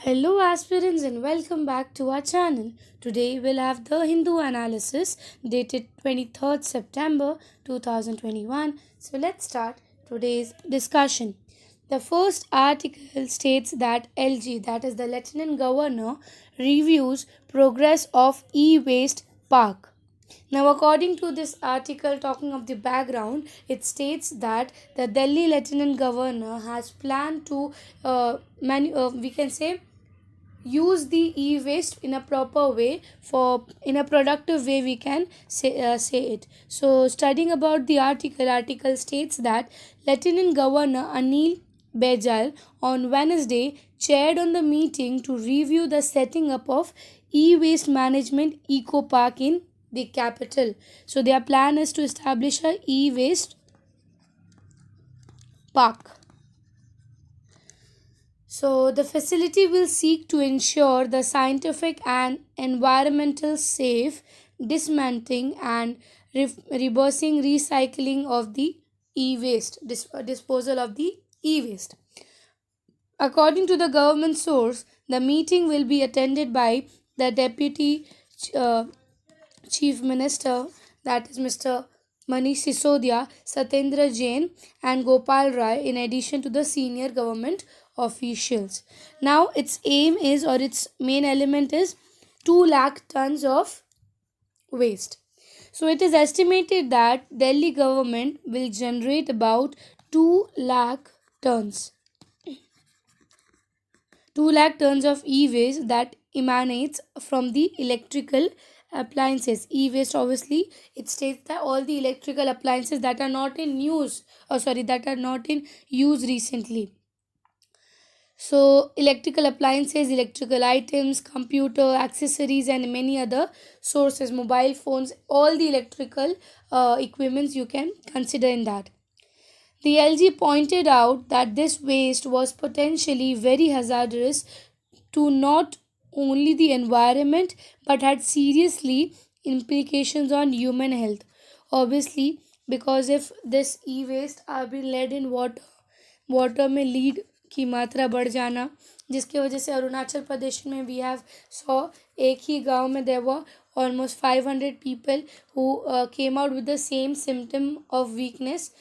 Hello, aspirants, and welcome back to our channel. Today we'll have the Hindu analysis dated 23rd September 2021. So, let's start today's discussion. The first article states that LG, that is the Lieutenant Governor, reviews progress of e waste park. Now, according to this article, talking of the background, it states that the Delhi Lieutenant Governor has planned to, we can say, use the e-waste in a proper way for in a productive way we can say it. So studying about the article states that Lieutenant Governor Anil Bejal on Wednesday chaired on the meeting to review the setting up of e-waste management eco park in the capital. So their plan is to establish a e-waste park. So, the facility will seek to ensure the scientific and environmental safe dismantling and reversing recycling of the e waste, disposal of the e waste. According to the government source, the meeting will be attended by the Deputy uh, Chief Minister, that is Mr. Manish Sisodia, Satendra Jain, and Gopal Rai, in addition to the senior government officials. Now, its aim is, or its main element is, 2 lakh tons of waste. So, it is estimated that Delhi government will generate about 2 lakh tons 2 lakh tons of e-waste that emanates from the electrical appliances. E-waste, obviously, it states that all the electrical appliances that are not in use, that are not in use recently. So electrical appliances, electrical items, computer accessories, and many other sources, mobile phones, all the electrical equipments you can consider in that. The LG pointed out that this waste was potentially very hazardous to not only the environment but had seriously implications on human health. Obviously, because if this e-waste are being led in water में lead की मात्रा बढ़ जाना, जिसकी वजह से अरुणाचल प्रदेश में we have सौ एक ही गांव में देर वर almost 500 people who came out with the same symptom of weakness,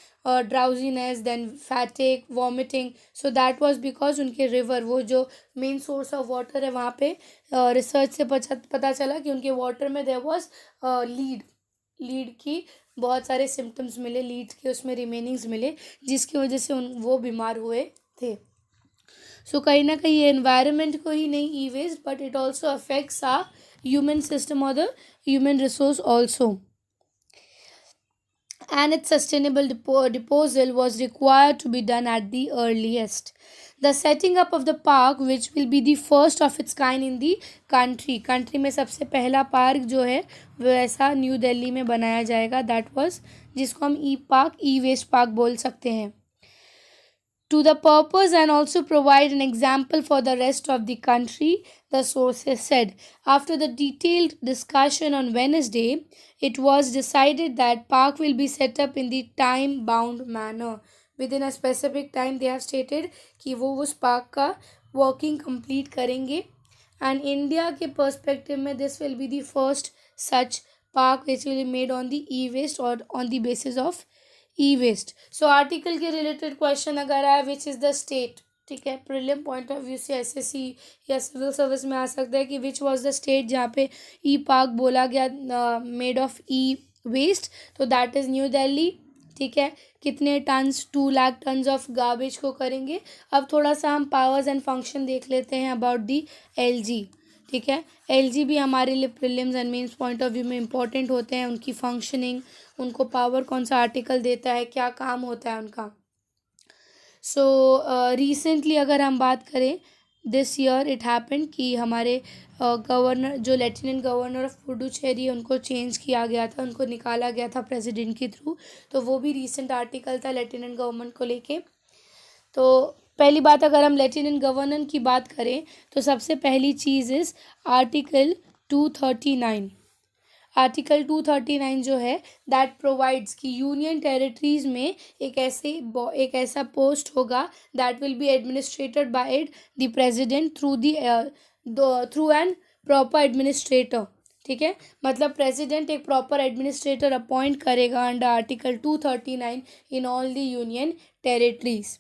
drowsiness, then fatigue, vomiting. So that was because उनके river, वो जो main source of water है वहाँ पे रिसर्च से पता चला कि उनके वाटर में देर वॉज लीड की बहुत सारे सिम्टम्स मिले, लीड के उसमें रिमेनिंग्स मिले, जिसकी वजह से वो बीमार हुए थे. सो कहीं ना कहीं ये एनवायरनमेंट को ही नहीं e waste but it also affects a human system or the human resource also, and its sustainable disposal was required to be done at the earliest. The setting up of the park, which will be the first of its kind in the country में सबसे पहला park जो है वो ऐसा new Delhi में बनाया जाएगा, दैट वाज जिसको हम ई पार्क ई वेस्ट पार्क बोल सकते हैं, to the purpose and also provide an example for the rest of the country, the sources said. After the detailed discussion on Wednesday, it was decided that park will be set up in the time bound manner. Within a specific time, they have stated कि वो उस park का working complete करेंगे. And India के perspective में this will be the first such park which will be made on the e-waste or on the basis of E waste. So article के related question अगर आए which is the state, ठीक है, prelim point of view से SSC या civil service में आ सकता है कि विच वाज द स्टेट जहाँ पे ई पार्क बोला गया मेड ऑफ ई वेस्ट, तो दैट इज़ न्यू दिल्ली. ठीक है, कितने tons 2 lakh tons of garbage को करेंगे. अब थोड़ा सा हम पावर्स एंड फंक्शन देख लेते हैं अबाउट दी एलजी. ठीक है, एलजी भी हमारे लिए prelims and mains point of view में इंपॉर्टेंट होते हैं, उनकी फंक्शनिंग, उनको पावर कौन सा आर्टिकल देता है, क्या काम होता है उनका. सो रिसेंटली अगर हम बात करें दिस ईयर इट हैपेंड कि हमारे गवर्नर जो लेफ्टिनेंट गवर्नर ऑफ पुडुचेरी उनको चेंज किया गया था, उनको निकाला गया था प्रेसिडेंट के थ्रू, तो वो भी रीसेंट आर्टिकल था लेफ्टिनेंट गवर्नमेंट को लेके. तो पहली बात अगर हम लेफ्टिनेंट गवर्नर की बात करें तो सबसे पहली चीज़ इज़ आर्टिकल 239. आर्टिकल 239 जो है दैट प्रोवाइड्स कि यूनियन टेरिटरीज में एक ऐसा पोस्ट होगा that will be administered by the president through an proper administrator. ठीक है, मतलब प्रेसिडेंट एक प्रॉपर एडमिनिस्ट्रेटर अपॉइंट करेगा under article 239 in all the union territories.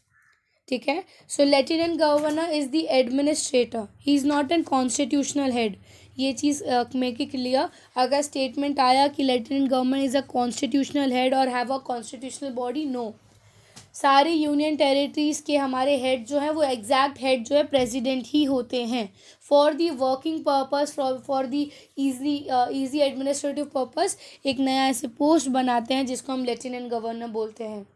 ठीक है, so lieutenant governor is the administrator, he is not an constitutional head. ये चीज़ make it clear. अगर स्टेटमेंट आया कि lieutenant governor is a constitutional head और have a constitutional body, no. सारी union territories के हमारे हेड जो है वो एग्जैक्ट हेड जो है प्रेसिडेंट ही होते हैं। For the working purpose, for the easy administrative purpose एक नया ऐसे पोस्ट बनाते हैं जिसको हम लेफ्टिनेंट गवर्नर बोलते हैं।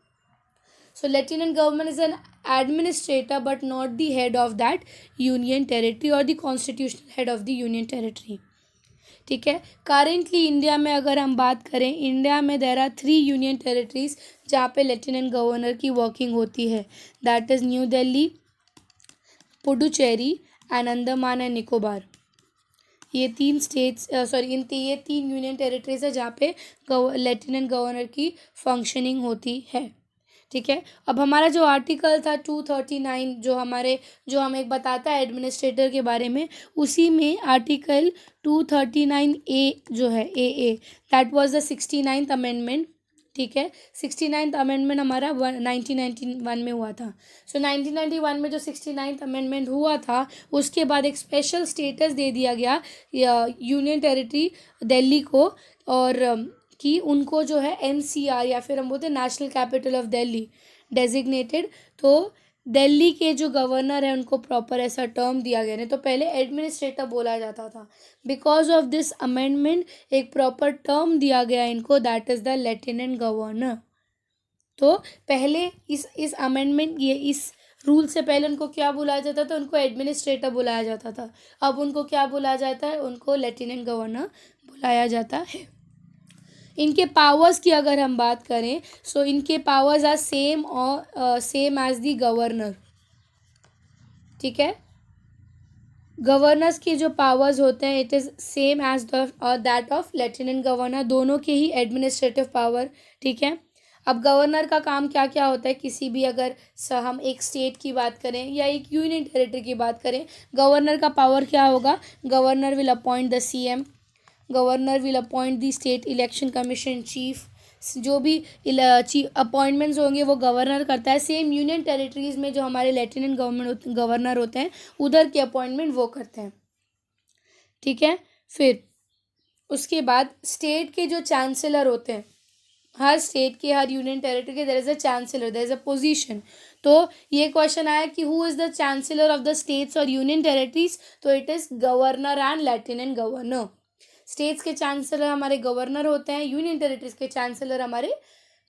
So lieutenant governor is an administrator but not the head of that union territory or the constitutional head of the union territory. ठीक है, करेंटली इंडिया में अगर हम बात करें, इंडिया में देर आर 3 यूनियन टेरिटरीज जहाँ पे लेफ्टिनेंट गवर्नर की वर्किंग होती है। That is New Delhi, Puducherry and Andaman and Nicobar. ये 3 स्टेट्स ये 3 यूनियन टेरिटरीज है जहाँ पे लेफ्टिनेंट गवर्नर की फंक्शनिंग होती है। ठीक है, अब हमारा जो आर्टिकल था 239 जो हमें एक बताता है एडमिनिस्ट्रेटर के बारे में, उसी में आर्टिकल 239A जो है uh that was the 69th amendment. ठीक है, 69th अमेंडमेंट हमारा 1991 में हुआ था। सो 1991 में जो 69th अमेंडमेंट हुआ था उसके बाद एक स्पेशल स्टेटस दे दिया गया यूनियन टेरिटरी दिल्ली को, और कि उनको जो है NCR या फिर हम बोलते हैं national capital of Delhi designated. तो दिल्ली के जो गवर्नर है उनको प्रॉपर ऐसा टर्म दिया गया, नहीं तो पहले एडमिनिस्ट्रेटर बोला जाता था। बिकॉज ऑफ दिस अमेंडमेंट एक प्रॉपर टर्म दिया गया इनको, that is the lieutenant governor. तो पहले इस अमेंडमेंट इस रूल से पहले उनको क्या बुलाया जाता था, उनको एडमिनिस्ट्रेटर बुलाया जाता था। अब उनको क्या बुलाया जाता है, उनको लेफ्टिनेंट गवर्नर बुलाया जाता है। इनके पावर्स की अगर हम बात करें, सो इनके powers are same as the governor. ठीक है, गवर्नर्स के जो पावर्स होते हैं it is same as that of lieutenant governor, दोनों के ही एडमिनिस्ट्रेटिव पावर। ठीक है, अब गवर्नर का काम क्या क्या होता है, किसी भी अगर हम एक स्टेट की बात करें या एक यूनियन टेरिटरी की बात करें, गवर्नर का पावर क्या होगा, governor will appoint the CM, governor will appoint the state election commission chief, जो भी अपॉइंटमेंट्स होंगे वो गवर्नर करता है। सेम यूनियन टेरिटरीज में जो हमारे लेफ्टिनेंट गवर्नर होते हैं उधर के अपॉइंटमेंट वो करते हैं। ठीक है, फिर उसके बाद स्टेट के जो चांसलर होते हैं, हर स्टेट के हर यूनियन टेरिटरी के there is a chancellor, there is a position. तो ये क्वेश्चन आया कि who is the chancellor of the states और यूनियन टेरिटरीज, तो it is governor and lieutenant governor. States के चांसलर हमारे गवर्नर होते हैं, यूनियन टेरिटरीज के चांसलर हमारे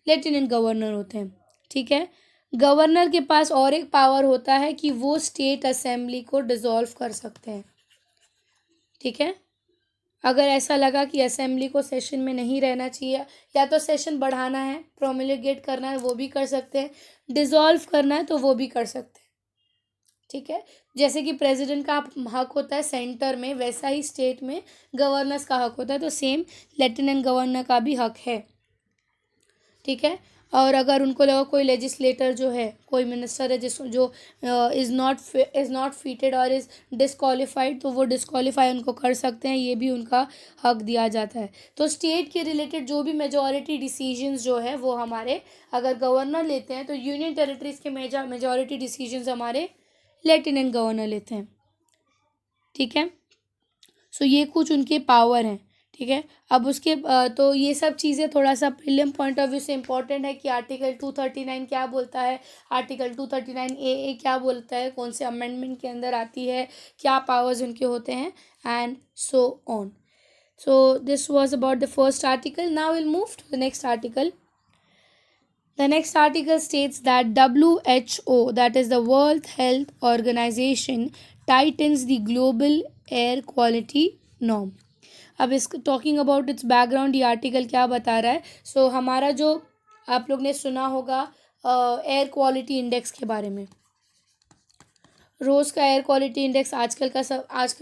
लेफ्टिनेंट गवर्नर होते हैं। ठीक है, गवर्नर के पास और एक पावर होता है कि वो स्टेट असेंबली को डिसॉल्व कर सकते हैं। ठीक है, अगर ऐसा लगा कि असेंबली को सेशन में नहीं रहना चाहिए या तो सेशन बढ़ाना है, प्रोमिलगेट करना है, वो भी कर सकते हैं, डिसॉल्व करना है तो वो भी कर सकते हैं। ठीक है, जैसे कि प्रेसिडेंट का हक होता है सेंटर में, वैसा ही स्टेट में गवर्नर्स का हक होता है, तो सेम लेफ्टिनेंट गवर्नर का भी हक है। ठीक है, और अगर उनको लगा कोई लेजिस्लेटर जो है, कोई मिनिस्टर है जो इज़ नॉट फिटेड और इज़ डिस्क्वालीफाइड, तो वो डिस्क्वालीफाई उनको कर सकते हैं, ये भी उनका हक दिया जाता है। तो स्टेट के रिलेटेड जो भी मेजॉरिटी डिसीजंस जो है वो हमारे अगर गवर्नर लेते हैं, तो यूनियन टेरिटरीज के मेजॉरिटी डिसीजंस हमारे लेफ्टिनेंट गवर्नर लेते हैं। ठीक है, सो ये कुछ उनके पावर हैं। ठीक है, अब उसके तो ये सब चीज़ें थोड़ा सा प्रीलिम पॉइंट ऑफ व्यू से इम्पोर्टेंट है कि आर्टिकल 239 क्या बोलता है, आर्टिकल 239A क्या बोलता है, कौन से अमेंडमेंट के अंदर आती है, क्या पावर्स उनके होते हैं, and so on. So this was about the first article. Now will move to the next article. The next article states that WHO, that is the World Health Organization, tightens the global air quality norm. अब इस talking about it's background, ये article क्या बता रहा है, सो हमारा जो आप लोग ने सुना होगा एयर क्वालिटी इंडेक्स के बारे में, रोज़ का एयर क्वालिटी इंडेक्स आजकल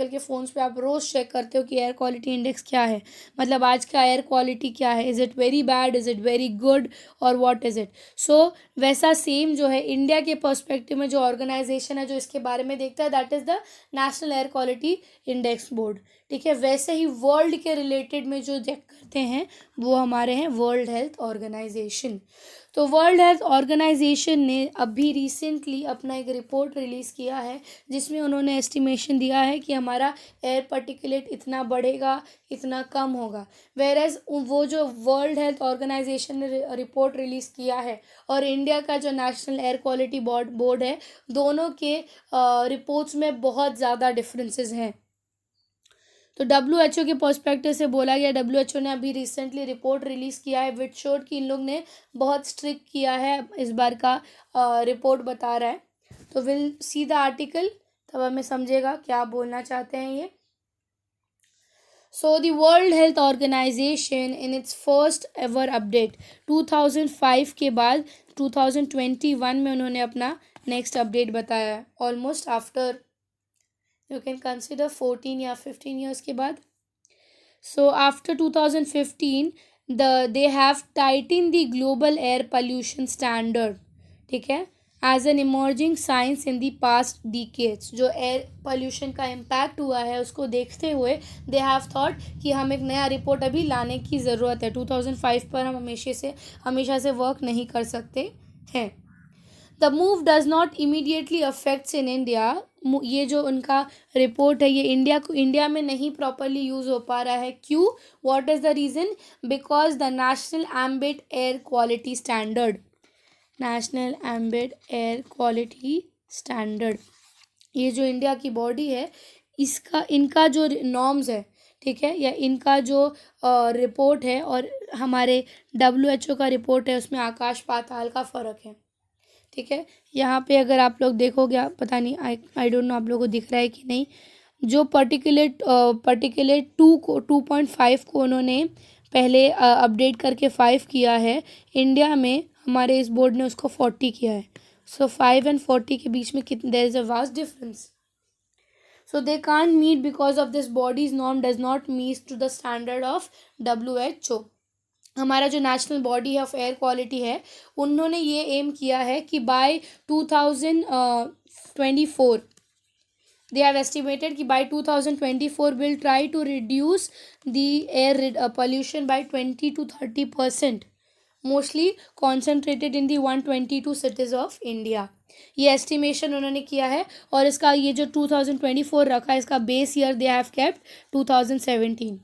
के फ़ोन्स पे आप रोज़ चेक करते हो कि एयर क्वालिटी इंडेक्स क्या है, मतलब आज का एयर क्वालिटी क्या है, is it very bad, is it very good, और व्हाट इज़ इट। सो वैसा सेम जो है इंडिया के पर्सपेक्टिव में जो ऑर्गेनाइजेशन है जो इसके बारे में देखता है, that is the national air quality index board. ठीक है, वैसे ही वर्ल्ड के रिलेटेड में जो चेक करते हैं वो हमारे हैं वर्ल्ड हेल्थ ऑर्गेनाइजेशन। तो वर्ल्ड हेल्थ ऑर्गेनाइजेशन ने अभी रिसेंटली अपना एक रिपोर्ट रिलीज़ किया है जिसमें उन्होंने एस्टिमेशन दिया है कि हमारा एयर पर्टिकुलेट इतना बढ़ेगा, इतना कम होगा। वेर एज वो जो वर्ल्ड हेल्थ ऑर्गेनाइजेशन ने रिपोर्ट रिलीज़ किया है और इंडिया का जो नेशनल एयर क्वालिटी बोर्ड है, दोनों के रिपोर्ट्स में बहुत ज़्यादा डिफरेंसेस हैं। तो WHO के पर्सपेक्टिव से बोला गया, WHO ने अभी रिसेंटली रिपोर्ट रिलीज़ किया है विच शोड कि इन लोग ने बहुत स्ट्रिक्ट किया है इस बार का रिपोर्ट बता रहा है। तो विल सी द आर्टिकल, तब हमें समझेगा क्या बोलना चाहते हैं ये। So the World Health Organization in its first ever update 2005 के बाद 2021 में उन्होंने अपना नेक्स्ट अपडेट बताया है, almost after you can consider 14 या 15 ईयर्स के बाद। So after 2015 they have tighten the global air pollution standard. ठीक है, as an emerging science in the past decades, जो एयर पोल्यूशन का इम्पैक्ट हुआ है उसको देखते हुए दे हैव थॉट कि हम एक नया रिपोर्ट अभी लाने की ज़रूरत है। 2005 पर हम हमेशा से वर्क नहीं कर सकते हैं। The move does not immediately affects in India. ये जो उनका रिपोर्ट है ये इंडिया में नहीं प्रॉपरली यूज़ हो पा रहा है। क्यों? What is the reason? Because the national ambit air quality standard, national ambit air quality standard, ये जो इंडिया की बॉडी है इनका जो नॉर्म्स है, ठीक है, या इनका जो रिपोर्ट है और हमारे WHO का रिपोर्ट है उसमें आकाश पाताल का फ़र्क है। ठीक है, यहाँ पे अगर आप लोग देखोगे, पता नहीं आई डोंट नो आप लोगों को दिख रहा है कि नहीं, जो पर्टिकुलेट 2.5 को उन्होंने पहले अपडेट करके 5 किया है, इंडिया में हमारे इस बोर्ड ने उसको 40 किया है। सो 5 and 40 के बीच में कितने, there is a vast difference. So they can't meet because of this body's norm does not meet to the standard of WHO। हमारा जो national body of air quality है उन्होंने ये एम किया है कि बाय 2024 they have estimated कि by 2024 will try to reduce the air pollution by 20 to 30%, mostly concentrated in the 122 cities of India. ये एस्टिमेशन उन्होंने किया है और इसका ये जो 2024 रखा है इसका base year they have kept 2017।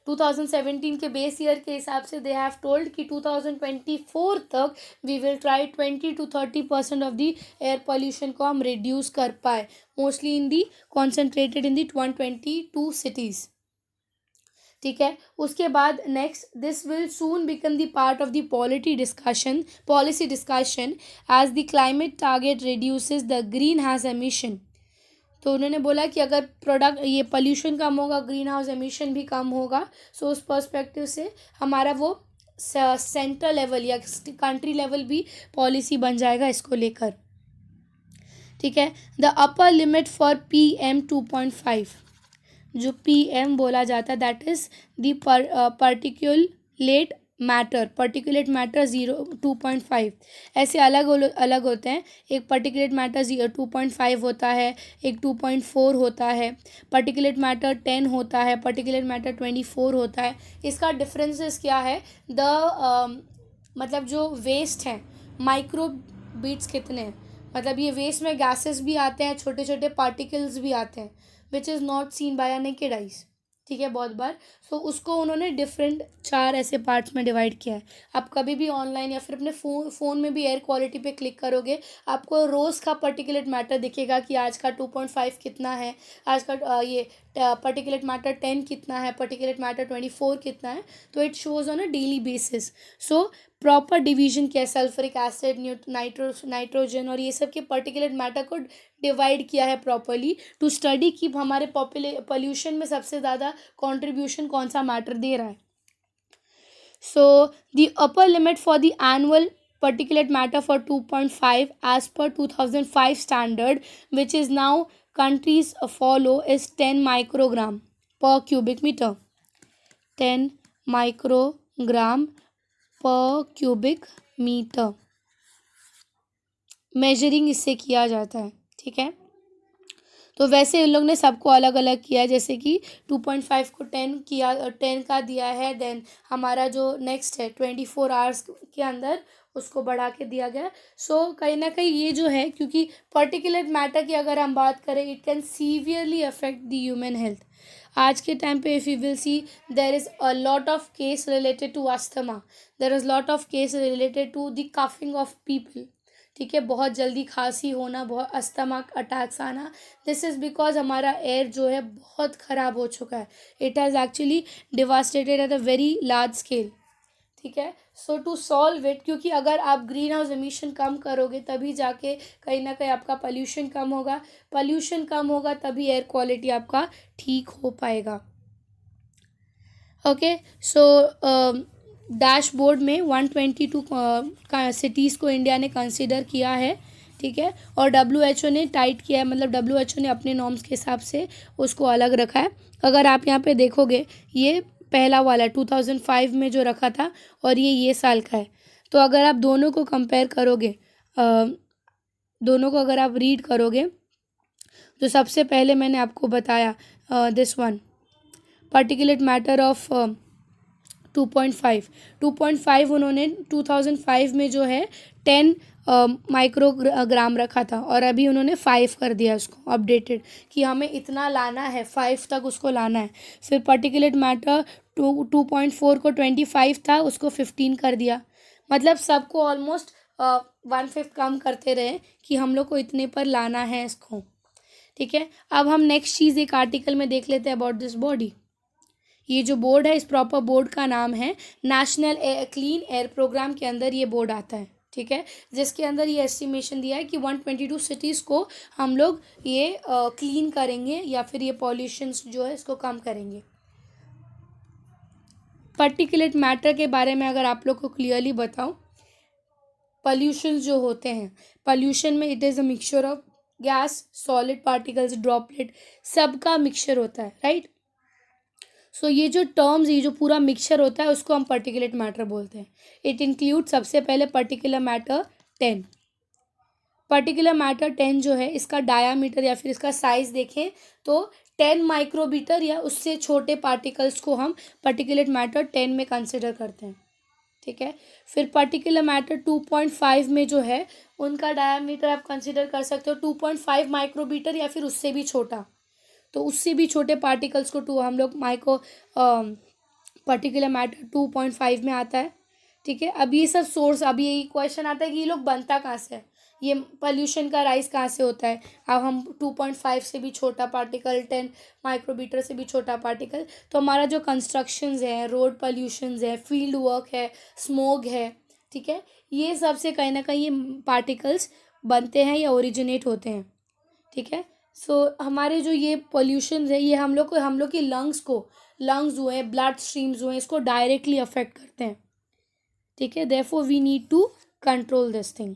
2017 के बेस ईयर के हिसाब से दे हैव टोल्ड कि 2024 तक we will try 20 to 30% of the air pollution को हम रिड्यूस कर पाए, mostly in the concentrated in the 122 cities. ठीक है, उसके बाद next, this will soon become the part of the policy discussion as the climate target reduces the greenhouse emission. तो उन्होंने बोला कि अगर ये पोल्यूशन कम होगा, ग्रीन हाउस एमिशन भी कम होगा। सो उस पर्सपेक्टिव से हमारा वो सेंट्रल लेवल या कंट्री लेवल भी पॉलिसी बन जाएगा इसको लेकर। ठीक है, the upper limit for PM 2.5, जो PM बोला जाता है that is the particulate matter 2.5। ऐसे अलग अलग होते हैं, एक पर्टिकुलेट मैटर 2.5 होता है, एक 2.4 होता है, पर्टिकुलेट मैटर 10 होता है, पर्टिकुलेट मैटर 24 होता है। इसका डिफरेंसेस क्या है? मतलब जो वेस्ट हैं, माइक्रो बीट्स कितने हैं, मतलब ये वेस्ट में गैसेस भी आते हैं, छोटे छोटे पार्टिकल्स भी आते हैं which is not seen by a naked eyes. ठीक है, बहुत बार। सो उसको उन्होंने डिफरेंट 4 ऐसे पार्ट्स में डिवाइड किया है। आप कभी भी ऑनलाइन या फिर अपने फ़ोन में भी एयर क्वालिटी पे क्लिक करोगे, आपको रोज़ का पर्टिकुलेट मैटर दिखेगा कि आज का 2.5 कितना है, आज का ये पर्टिकुलेट मैटर 10 कितना है, पर्टिकुलेट मैटर 24 कितना है। तो it shows on a daily basis. So proper division किया, सल्फ्रिक एसिड, नाइट्रोजन और ये सब के पर्टिकुलेट मैटर को डिवाइड किया है प्रॉपरली टू स्टडी कि हमारे पोल्यूशन में सबसे ज़्यादा कंट्रीब्यूशन कौन सा मैटर दे रहा है। So the upper limit for the annual particulate matter for 2.5 as per 2005 standard, which is now countries follow, is 10 microgram per cubic meter. 10 microgram per cubic metre measuring इससे किया जाता है, ठीक है। तो वैसे इन लोग ने सबको अलग अलग किया है, जैसे कि 2.5 को 10 किया, 10 का दिया है। देन हमारा जो नेक्स्ट है 24 आवर्स के अंदर उसको बढ़ा के दिया गया। सो कहीं ना कहीं ये जो है, क्योंकि पर्टिकुलर मैटर की अगर हम बात करें, it can severely affect the human health. आज के टाइम पे if you will see, there is a lot of case related to asthma, there is lot of case related to the coughing of people, ठीक है। बहुत जल्दी खांसी होना, बहुत अस्थमा अटैक्स आना, दिस इज़ बिकॉज हमारा एयर जो है बहुत ख़राब हो चुका है। It has actually devastated at a very large scale, ठीक है। सो टू सॉल्व इट, क्योंकि अगर आप ग्रीन हाउस एमिशन कम करोगे तभी जाके कहीं ना कहीं आपका पोल्यूशन कम होगा, पोल्यूशन कम होगा तभी एयर क्वालिटी आपका ठीक हो पाएगा। ओके, सो डैशबोर्ड में 122 सिटीज़ को इंडिया ने कंसिडर किया है, ठीक है। और WHO ने टाइट किया है, मतलब WHO ने अपने नॉर्म्स के हिसाब से उसको अलग रखा है। अगर आप यहाँ पे देखोगे, ये पहला वाला 2005 में जो रखा था और ये साल का है। तो अगर आप दोनों को कंपेयर करोगे, दोनों को अगर आप रीड करोगे, तो सबसे पहले मैंने आपको बताया this one particulate matter of 2.5 उन्होंने 2005 में जो है 10 माइक्रोग्राम रखा था, और अभी उन्होंने 5 कर दिया उसको अपडेटेड, कि हमें इतना लाना है, 5 तक उसको लाना है। फिर पर्टिकुलेट मैटर 2.4 को 25 था, उसको 15 कर दिया। मतलब सबको ऑलमोस्ट 1/5 कम करते रहे कि हम लोग को इतने पर लाना है इसको, ठीक है। अब हम नेक्स्ट चीज़ एक आर्टिकल में देख लेते हैं अबाउट दिस बॉडी। ये जो बोर्ड है, इस प्रॉपर बोर्ड का नाम है नेशनल क्लीन एयर प्रोग्राम के अंदर ये बोर्ड आता है, ठीक है। जिसके अंदर ये एस्टिमेशन दिया है कि 122 सिटीज़ को हम लोग ये क्लीन करेंगे, या फिर ये पॉल्यूशन जो है इसको कम करेंगे। पर्टिकुलेट मैटर के बारे में अगर आप लोग को क्लियरली बताऊं, पॉल्यूशन जो होते हैं, पॉल्यूशन में it is a mixture of gas, solid particles, droplet, सबका मिक्सचर होता है, राइट। सो ये जो टर्म्स, ये जो पूरा मिक्सचर होता है उसको हम पर्टिकुलेट मैटर बोलते हैं। इट इंक्लूड सबसे पहले पर्टिकुलर मैटर 10। पर्टिकुलर मैटर 10 जो है, इसका डायामीटर या फिर इसका साइज देखें तो 10 माइक्रोमीटर या उससे छोटे पार्टिकल्स को हम पर्टिकुलेट मैटर 10 में कंसिडर करते हैं, ठीक है। फिर पर्टिकुलर मैटर 2.5 में जो है, उनका डायामीटर आप कंसिडर कर सकते हो 2.5 माइक्रोमीटर या फिर उससे भी छोटा। तो उससे भी छोटे पार्टिकल्स को हम लोग पर्टिकुलर मैटर 2.5 में आता है, ठीक है। अब ये सब सोर्स, अभी यही क्वेश्चन आता है कि ये लोग बनता कहाँ से है, ये पोल्यूशन का राइज कहाँ से होता है। अब हम 2.5 से भी छोटा पार्टिकल, 10 माइक्रोमीटर से भी छोटा पार्टिकल, तो हमारा जो कंस्ट्रक्शंस है, रोड पोल्यूशंस है, फील्ड वर्क है, स्मोक है, ठीक है, ये सब से कहीं ना कहीं ये पार्टिकल्स बनते हैं या ओरिजिनेट होते हैं, ठीक है। सो हमारे जो ये पोल्यूशन है, ये हम लोग की लंग्स हुए, ब्लड स्ट्रीम्स हुए, इसको डायरेक्टली अफेक्ट करते हैं, ठीक है। Therefore we need to control this thing.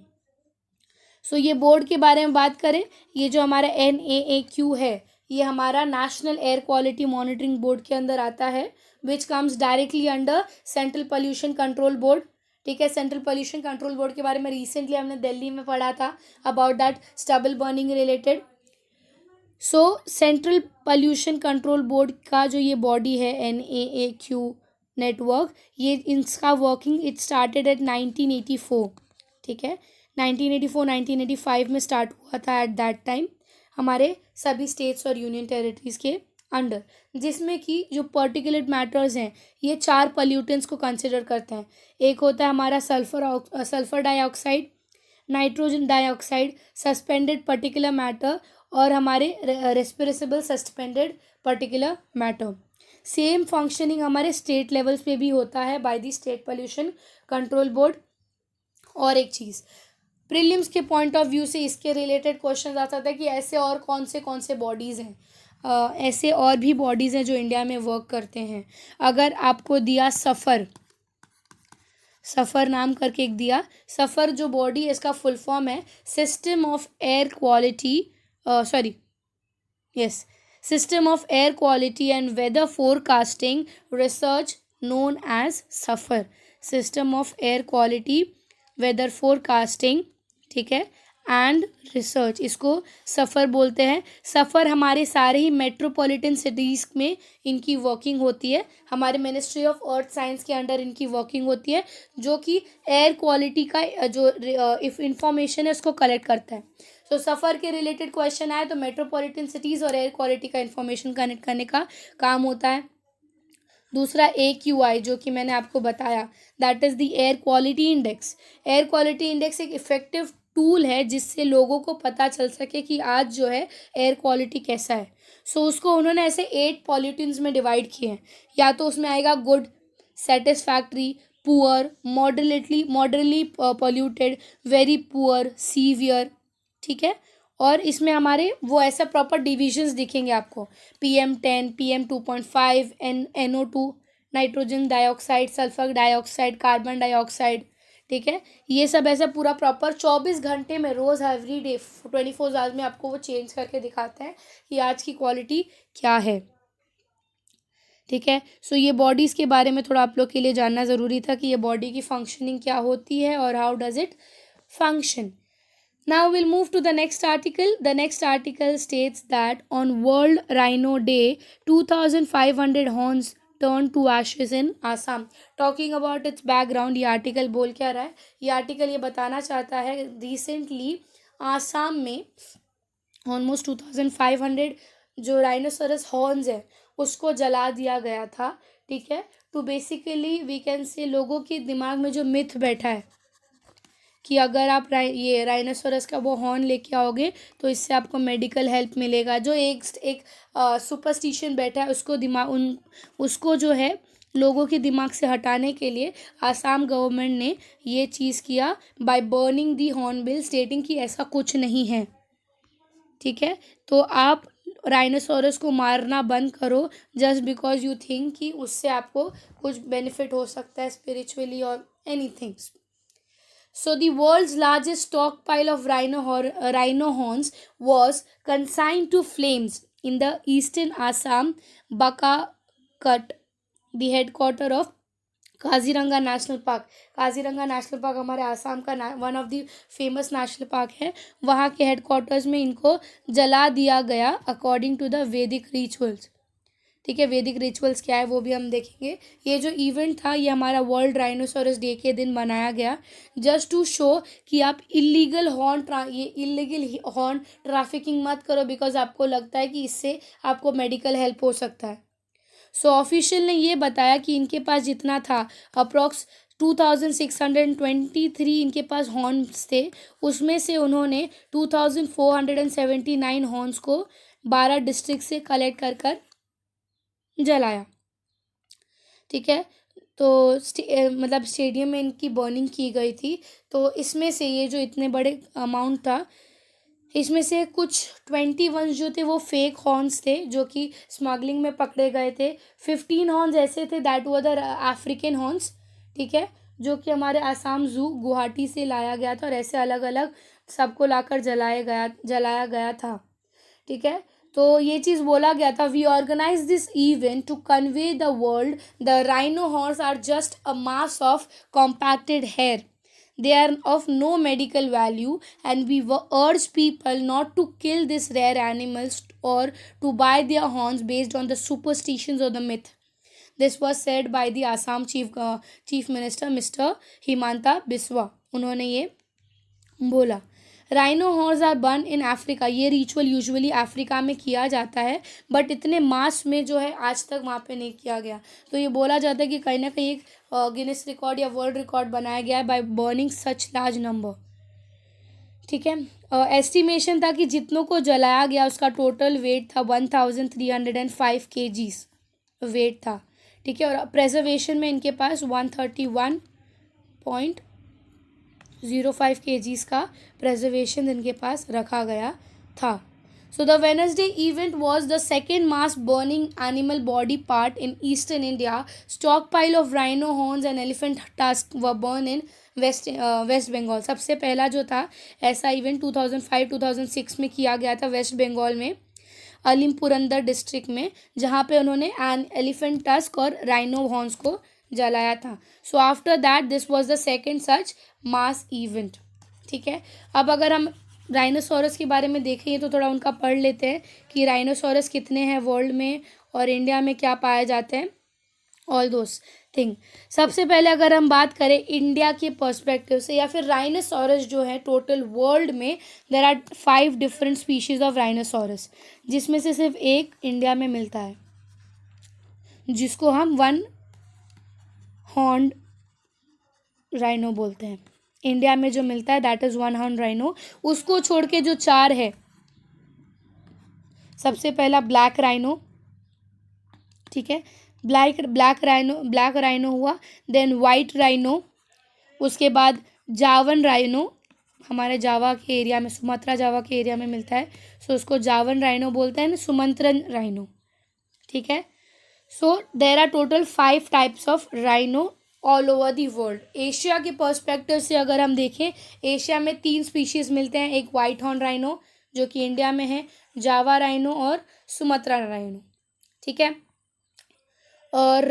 So ये बोर्ड के बारे में बात करें, ये जो हमारा NAAQ है, ये हमारा national air quality monitoring board के अंदर आता है, which comes directly under central pollution control board, ठीक है। सेंट्रल पोल्यूशन कंट्रोल बोर्ड के बारे में रिसेंटली हमने दिल्ली में पढ़ा था about that stubble burning related. So central pollution control board का जो ये बॉडी है NAAQ नेटवर्क, ये इसका वर्किंग इट स्टार्टेड एट 1984, ठीक है। 1985 में स्टार्ट हुआ था एट दैट टाइम हमारे सभी स्टेट्स और यूनियन टेरिटरीज़ के अंडर, जिसमें कि जो पर्टिकुलेट मैटर्स हैं, ये 4 पोल्यूटेंट्स को कंसिडर करते हैं। एक होता है हमारा sulphur dioxide, nitrogen dioxide, suspended particular matter, और हमारे respirable suspended particular matter. Same functioning हमारे स्टेट लेवल्स पे भी होता है by the state pollution control board. और एक चीज़, प्रीलिम्स के पॉइंट ऑफ व्यू से इसके रिलेटेड क्वेश्चन आ सकता है कि ऐसे और कौन से बॉडीज़ हैं, ऐसे और भी बॉडीज़ हैं जो इंडिया में वर्क करते हैं। अगर आपको दिया सफ़र नाम करके एक दिया। सफ़र जो बॉडी है इसका फुल फॉर्म है system of air quality, sorry, yes, system of air quality and weather forecasting research known as SAFAR. System of air quality, weather forecasting, ठीक है, एंड रिसर्च, इसको सफ़र बोलते हैं। सफ़र हमारे सारे ही मेट्रोपॉलिटन सिटीज़ में इनकी वर्किंग होती है। हमारे मिनिस्ट्री ऑफ अर्थ साइंस के अंडर इनकी वर्किंग होती है, जो कि एयर क्वालिटी का जो इफ इंफॉर्मेशन है उसको कलेक्ट करता है। तो सफ़र के रिलेटेड क्वेश्चन आए तो मेट्रोपॉलिटन सिटीज़ और एयर क्वालिटी का इंफॉर्मेशन कनेक्ट करने का काम होता है। दूसरा AQI जो कि मैंने आपको बताया, that is the air quality index. Air quality index एक इफ़ेक्टिव टूल है जिससे लोगों को पता चल सके कि आज जो है एयर क्वालिटी कैसा है। सो उसको उन्होंने ऐसे 8 पॉल्यूटेंट्स में डिवाइड किए हैं। या तो उसमें आएगा good, satisfactory, poor, moderately polluted, very poor, severe, ठीक है। और इसमें हमारे वो ऐसा प्रॉपर डिविजन्स दिखेंगे आपको, PM10, PM2.5, NO2, nitrogen dioxide, sulphur dioxide, carbon dioxide, ठीक है। ये सब ऐसा पूरा प्रॉपर 24 घंटे में रोज़ एवरी डे 24 आवर्स में आपको वो चेंज करके दिखाते हैं कि आज की क्वालिटी क्या है, ठीक है। सो ये बॉडीज़ के बारे में थोड़ा आप लोग के लिए जानना ज़रूरी था कि ये बॉडी की फंक्शनिंग क्या होती है और how does it function. Now we'll move to the next article. The next article states that on World Rhino Day, 2,500 horns turned to ashes in Assam. Talking about its background, ये article बोल क्या रहा है? ये article ये बताना चाहता है रिसेंटली आसाम में ऑलमोस्ट 2,500 जो राइनोसरस हॉर्न्स है उसको जला दिया गया था, ठीक है। तो बेसिकली वी कैन से लोगों के दिमाग में जो मिथ बैठा है कि अगर आप ये राइनोसोरस का वो हॉर्न लेके आओगे तो इससे आपको मेडिकल हेल्प मिलेगा, जो एक सुपरस्टिशन बैठा है उसको जो है लोगों के दिमाग से हटाने के लिए आसाम गवर्नमेंट ने ये चीज़ किया बाय बर्निंग दी हॉर्नबिल, स्टेटिंग कि ऐसा कुछ नहीं है, ठीक है। तो आप राइनोसोरस को मारना बंद करो जस्ट बिकॉज यू थिंक कि उससे आपको कुछ बेनिफिट हो सकता है स्पिरिचुअली और anything. So the world's largest stockpile of rhino horns was consigned to flames in the eastern Assam, Bakakat, the headquarter of Kaziranga national park. Kaziranga national park हमारे आसाम का one of the famous national park है। वहाँ के headquarters में इनको जला दिया गया अकॉर्डिंग टू द वैदिक रिचुअल्स, ठीक है। वैदिक रिचुअल्स क्या है वो भी हम देखेंगे। ये जो इवेंट था ये हमारा वर्ल्ड राइनोसोरस डे के दिन मनाया गया जस्ट टू शो कि आप इलीगल हॉर्न ट्रैफिकिंग मत करो बिकॉज आपको लगता है कि इससे आपको मेडिकल हेल्प हो सकता है। सो ऑफिशियल ने ये बताया कि इनके पास जितना था अप्रॉक्स 2,623 इनके पास हॉर्न्स थे, उसमें से उन्होंने 2,479 हॉर्न्स को 12 डिस्ट्रिक्ट से कलेक्ट कर जलाया, ठीक है। तो मतलब स्टेडियम में इनकी बर्निंग की गई थी। तो इसमें से ये जो इतने बड़े अमाउंट था इसमें से कुछ 21 जो थे वो फेक हॉर्न्स थे जो कि स्मगलिंग में पकड़े गए थे। 15 हॉर्न्स ऐसे थे that were the African horns, ठीक है, जो कि हमारे आसाम जू गुवाहाटी से लाया गया था और ऐसे अलग अलग सबको लाकर जलाया गया था, ठीक है। तो ये चीज़ बोला गया था, we organise this event to convey the world the rhino horns are just a mass of compacted hair, they are of no medical value and we urge people not to kill these rare animals or to buy their horns based on the superstitions or the myth. This was said by the Assam chief minister Mr. Himanta Biswa. उन्होंने ये बोला। Rhino horns are burn in Africa, ये ritual usually Africa में किया जाता है but इतने मास में जो है आज तक वहाँ पे नहीं किया गया। तो ये बोला जाता है कि कहीं ना कहीं एक गिनेस रिकॉर्ड या वर्ल्ड रिकॉर्ड बनाया गया है by burning such large number, ठीक है। एस्टिमेशन था कि जितनों को जलाया गया उसका टोटल वेट था 1,305 kgs वेट था, ठीक है। और प्रेजर्वेशन में इनके पास 131.05 kgs का प्रेजर्वेशन इनके पास रखा गया था। So the Wednesday event was the second mass burning animal body part in eastern India. Stockpile of rhino horns and elephant tusks were burned in West Bengal. सबसे पहला जो था ऐसा इवेंट 2005-2006 में किया गया था वेस्ट बंगाल में, अलीपुरंदर डिस्ट्रिक्ट में, जहाँ पे उन्होंने एलिफेंट टस्क और राइनो हॉर्न्स को जलाया था. So after that this was the second such mass event. ठीक है, अब अगर हम राइनोसोरस के बारे में देखेंगे तो थोड़ा उनका पढ़ लेते हैं कि राइनोसोरस कितने हैं वर्ल्ड में और इंडिया में क्या पाए जाते हैं, ऑल दोस थिंग. सबसे पहले अगर हम बात करें इंडिया के पर्सपेक्टिव से या फिर राइनोसोरस जो है टोटल वर्ल्ड में there are 5 different species of rhinoceros, जिसमें से सिर्फ एक इंडिया में मिलता है जिसको हम वन हॉर्न राइनो बोलते हैं. इंडिया में जो मिलता है that is one horn rhino. उसको छोड़ के जो 4 है, सबसे पहला ब्लैक राइनो. ठीक है, ब्लैक राइनो हुआ. देन वाइट राइनो, उसके बाद जावन राइनो, हमारे जावा के एरिया में, सुमात्रा जावा के एरिया में मिलता है, सो उसको जावन राइनो बोलते हैं, सुमंत्रन राइनो. ठीक है, so there are total 5 types of rhino all over the world. Asia के पर्सपेक्टिव से अगर हम देखें, एशिया में 3 स्पीशीज़ मिलते हैं. एक वाइट हॉर्न राइनो जो कि इंडिया में है, जावा राइनो और सुमात्रा राइनो. ठीक है, और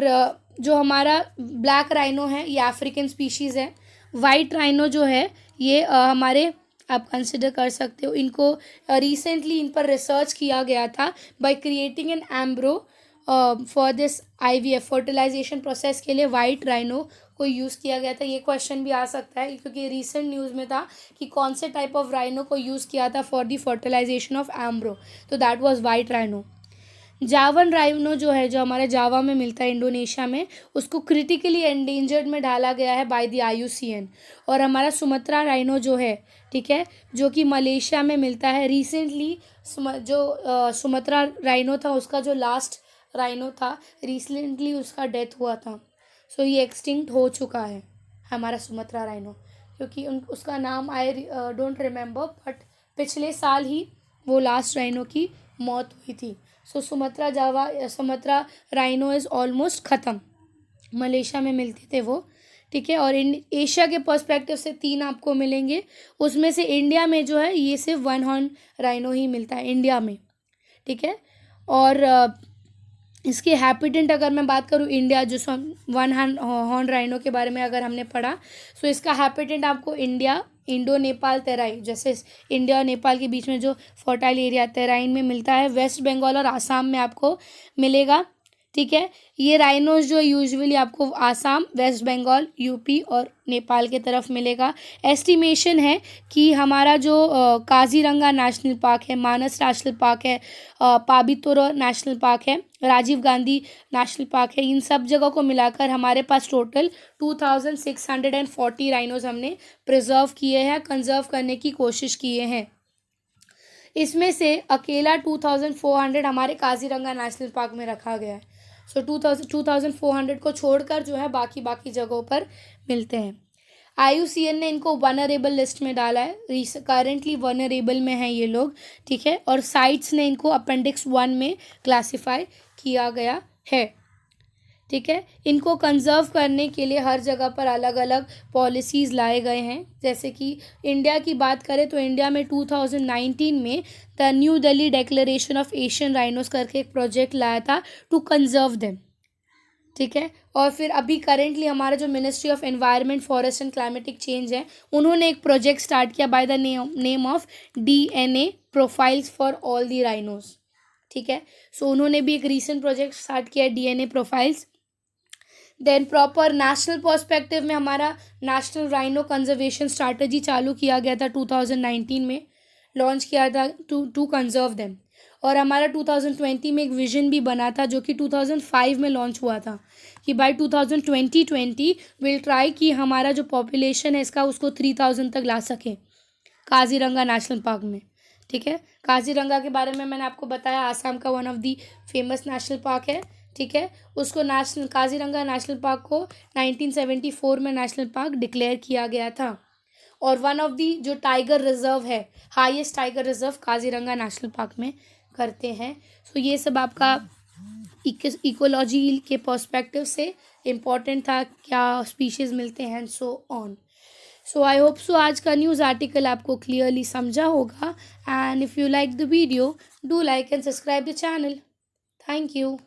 जो हमारा ब्लैक राइनो है ये अफ्रीकन स्पीशीज़ है. वाइट राइनो जो है ये हमारे, आप कंसिडर कर सकते हो इनको, रिसेंटली इन पर रिसर्च किया गया था by creating an embryo for this IVF fertilisation process के लिए वाइट राइनो को यूज़ किया गया था. ये क्वेश्चन भी आ सकता है क्योंकि रिसेंट न्यूज़ में था कि कौन से टाइप ऑफ राइनो को यूज़ किया था for the fertilisation of embryo, तो that was white rhino. Javan rhino जो है, जो हमारे जावा में मिलता है इंडोनेशिया में, उसको क्रिटिकली एंडेंजर्ड में डाला गया है बाय द IUCN. और हमारा सुमात्रा राइनो जो है, ठीक है, जो कि मलेशिया में मिलता है, रिसेंटली जो सुमात्रा राइनो था उसका जो लास्ट राइनो था रिसेंटली उसका डेथ हुआ था. सो ये एक्सटिंक्ट हो चुका है हमारा सुमात्रा राइनो, क्योंकि उसका नाम आई डोंट रिमेंबर, बट पिछले साल ही वो लास्ट राइनो की मौत हुई थी. सो सुमात्रा राइनो इज़ ऑलमोस्ट ख़त्म, मलेशिया में मिलते थे वो. ठीक है, और एशिया के पर्सपेक्टिव से 3 आपको मिलेंगे. उसमें से इंडिया में जो है ये सिर्फ वन हॉर्न राइनो ही मिलता है इंडिया में. ठीक है, और इसके हैबिटेंट अगर मैं बात करूँ, इंडिया जो वन हॉर्न राइनो के बारे में अगर हमने पढ़ा, सो इसका हैबिटेंट आपको इंडो नेपाल तेराई, जैसे इंडिया और नेपाल के बीच में जो फर्टाइल एरिया तेराइन में मिलता है, वेस्ट बंगाल और आसाम में आपको मिलेगा. ठीक है, ये राइनोज जो यूजुअली आपको आसाम, वेस्ट बंगाल, यूपी और नेपाल के तरफ मिलेगा. एस्टिमेशन है कि हमारा जो काजीरंगा नेशनल पार्क है, मानस नेशनल पार्क है, पाबितोरो नेशनल पार्क है, राजीव गांधी नेशनल पार्क है, इन सब जगह को मिलाकर हमारे पास टोटल 2640 राइनोज हमने प्रिजर्व किए हैं, कंजर्व करने की कोशिश किए हैं. इसमें से अकेला 2400 हमारे काजीरंगा नेशनल पार्क में रखा गया है. सो 2400 को छोड़कर जो है बाकी जगहों पर मिलते हैं. IUCN ने इनको वनरेबल लिस्ट में डाला है, करेंटली वनरेबल में हैं ये लोग. ठीक है, और साइट्स ने इनको अपेंडिक्स 1 में क्लासिफाई किया गया है. ठीक है, इनको कंजर्व करने के लिए हर जगह पर अलग अलग पॉलिसीज़ लाए गए हैं. जैसे कि इंडिया की बात करें तो इंडिया में 2019 में the new Delhi declaration of Asian rhinos करके एक प्रोजेक्ट लाया था टू कंजर्व देम. ठीक है, और फिर अभी करेंटली हमारा जो ministry of environment, forest and climatic change है, उन्होंने एक प्रोजेक्ट स्टार्ट किया by the name of DNA profiles for all the rhinos. ठीक है, सो उन्होंने भी एक रीसेंट प्रोजेक्ट स्टार्ट किया DNA profiles. Then proper national perspective में हमारा नेशनल राइनो कंजर्वेशन स्ट्रैटेजी चालू किया गया था 2019 में, लॉन्च किया था टू कंजर्व देम. और हमारा 2020 में एक विजन भी बना था जो कि 2005 में लॉन्च हुआ था कि बाय 2020 विल ट्राई कि हमारा जो पॉपुलेशन है इसका उसको 3000 तक ला सके काजीरंगा नेशनल पार्क में. ठीक है, काजीरंगा के बारे में मैंने आपको बताया, आसाम का one of the famous national park है. ठीक है, उसको काजीरंगा नेशनल पार्क को 1974 में नेशनल पार्क डिक्लेयर किया गया था. और वन ऑफ दी जो टाइगर रिजर्व है, highest tiger reserve Kaziranga national park में करते हैं। सो ये सब आपका इकोलॉजी के पर्सपेक्टिव से इम्पॉर्टेंट था, क्या स्पीशीज़ मिलते हैं and so on. So I hope so आज का न्यूज़ आर्टिकल आपको क्लियरली समझा होगा, and if you like the video do like and subscribe the channel. Thank you.